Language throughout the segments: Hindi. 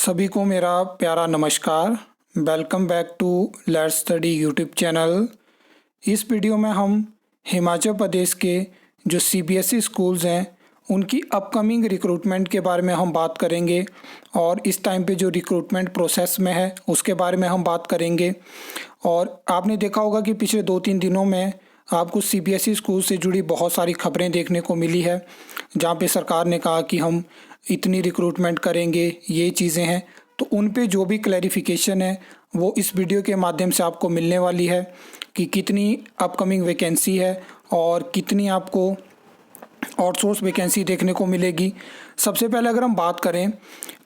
सभी को मेरा प्यारा नमस्कार। Welcome back to let's study YouTube channel. इस वीडियो में हम हिमाचल प्रदेश के जो सीबीएसई स्कूल्स हैं उनकी अपकमिंग रिक्रूटमेंट के बारे में हम बात करेंगे और इस टाइम पे जो रिक्रूटमेंट प्रोसेस में है उसके बारे में हम बात करेंगे। और आपने देखा होगा कि पिछले 2-3 दिनों में आपको सीबीएसई स्कूल से जुड़ी बहुत सारी खबरें देखने को मिली है, जहाँ पे सरकार ने कहा कि हम इतनी रिक्रूटमेंट करेंगे, ये चीज़ें हैं। तो उन पे जो भी क्लैरिफिकेशन है वो इस वीडियो के माध्यम से आपको मिलने वाली है कि कितनी अपकमिंग वैकेंसी है और कितनी आपको आउटसोर्स वैकेंसी देखने को मिलेगी। सबसे पहले अगर हम बात करें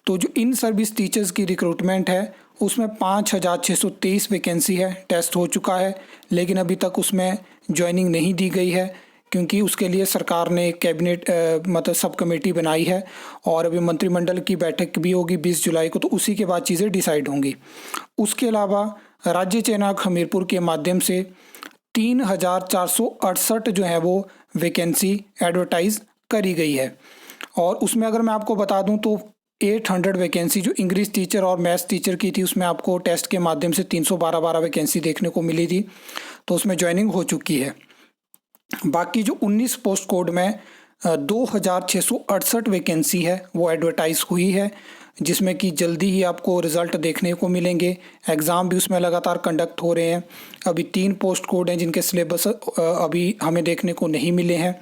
तो जो इन सर्विस टीचर्स की रिक्रूटमेंट है उसमें 5,623 वैकेंसी है। टेस्ट हो चुका है लेकिन अभी तक उसमें ज्वाइनिंग नहीं दी गई है, क्योंकि उसके लिए सरकार ने कैबिनेट मतलब सब कमेटी बनाई है और अभी मंत्रिमंडल की बैठक भी होगी 20 जुलाई को, तो उसी के बाद चीज़ें डिसाइड होंगी। उसके अलावा राज्य चयन आयोग हमीरपुर के माध्यम से 3,468 जो है वो वैकेंसी एडवर्टाइज करी गई है। और उसमें अगर मैं आपको बता दूं तो 800 वैकेंसी जो इंग्लिश टीचर और मैथ्स टीचर की थी उसमें आपको टेस्ट के माध्यम से 312 वैकेंसी देखने को मिली थी, तो उसमें ज्वाइनिंग हो चुकी है। बाकी जो 19 पोस्ट कोड में 2,668 वैकेंसी है वो एडवर्टाइज हुई है, जिसमें कि जल्दी ही आपको रिज़ल्ट देखने को मिलेंगे। एग्ज़ाम भी उसमें लगातार कंडक्ट हो रहे हैं। अभी 3 पोस्ट कोड हैं जिनके सिलेबस अभी हमें देखने को नहीं मिले हैं,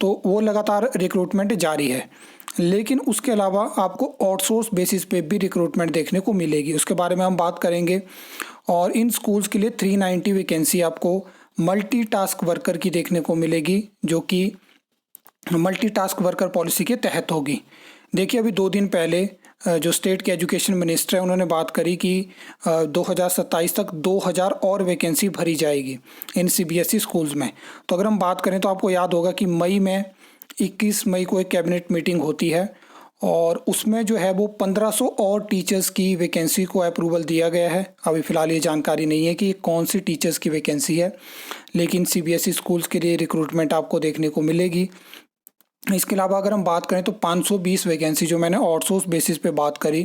तो वो लगातार रिक्रूटमेंट जारी है। लेकिन उसके अलावा आपको आउटसोर्स बेसिस पे भी रिक्रूटमेंट देखने को मिलेगी, उसके बारे में हम बात करेंगे। और इन स्कूल्स के लिए 390 वैकेंसी आपको मल्टीटास्क वर्कर की देखने को मिलेगी, जो कि मल्टीटास्क वर्कर पॉलिसी के तहत होगी। देखिए, अभी 2 दिन पहले जो स्टेट के एजुकेशन मिनिस्टर है उन्होंने बात करी कि 2027 तक 2,000 और वैकेंसी भरी जाएगी इन सीबीएसई स्कूल्स में। तो अगर हम बात करें तो आपको याद होगा कि मई में 21 मई को एक कैबिनेट मीटिंग होती है और उसमें जो है वो 1500 और टीचर्स की वैकेंसी को अप्रूवल दिया गया है। अभी फ़िलहाल ये जानकारी नहीं है कि कौन सी टीचर्स की वैकेंसी है, लेकिन सीबीएसई स्कूल्स के लिए रिक्रूटमेंट आपको देखने को मिलेगी। इसके अलावा अगर हम बात करें तो 520 वैकेंसी जो मैंने आउटसोर्स बेसिस पे बात करी,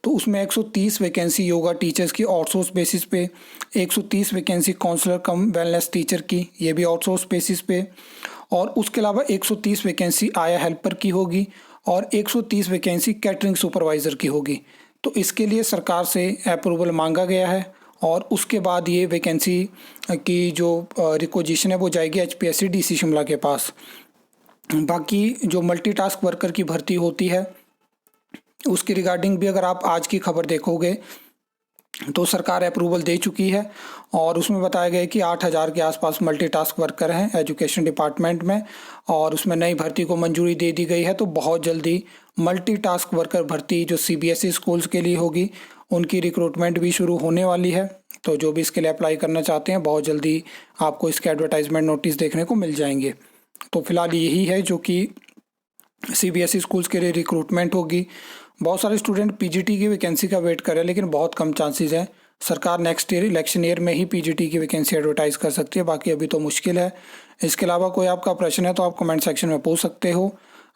तो उसमें 130 वैकेंसी योगा टीचर्स की आउटसोर्स बेसिस पे, 130 वैकेंसी काउंसलर कम वेलनेस टीचर की, ये भी आउटसोर्स बेसिस पे, और उसके अलावा 130 वैकेंसी आया हेल्पर की होगी और 130 वैकेंसी कैटरिंग सुपरवाइज़र की होगी। तो इसके लिए सरकार से अप्रूवल मांगा गया है और उसके बाद ये वैकेंसी की जो रिक्वेजिशन है वो जाएगी एचपीएससी डीसी शिमला के पास। बाकी जो मल्टीटास्क वर्कर की भर्ती होती है उसकी रिगार्डिंग भी अगर आप आज की खबर देखोगे तो सरकार अप्रूवल दे चुकी है और उसमें बताया गया है कि 8,000 के आसपास मल्टीटास्क वर्कर हैं एजुकेशन डिपार्टमेंट में और उसमें नई भर्ती को मंजूरी दे दी गई है। तो बहुत जल्दी मल्टीटास्क वर्कर भर्ती जो सीबीएसई स्कूल्स के लिए होगी उनकी रिक्रूटमेंट भी शुरू होने वाली है। तो जो भी इसके लिए अप्लाई करना चाहते हैं बहुत जल्दी आपको इसके एडवर्टाइजमेंट नोटिस देखने को मिल जाएंगे। तो फिलहाल यही है जो कि सीबीएसई स्कूल्स के लिए रिक्रूटमेंट होगी। बहुत सारे स्टूडेंट पीजीटी की वैकेंसी का वेट कर रहे हैं, लेकिन बहुत कम चांसेस हैं। सरकार नेक्स्ट ईयर इलेक्शन ईयर में ही पीजीटी की वैकेंसी एडवर्टाइज कर सकती है, बाकी अभी तो मुश्किल है। इसके अलावा कोई आपका प्रश्न है तो आप कमेंट सेक्शन में पूछ सकते हो।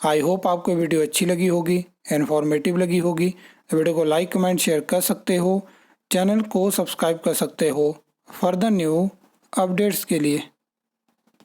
आई होप आपको वीडियो अच्छी लगी होगी, इन्फॉर्मेटिव लगी होगी। वीडियो को लाइक कमेंट शेयर कर सकते हो, चैनल को सब्सक्राइब कर सकते हो फर्दर न्यू अपडेट्स के लिए।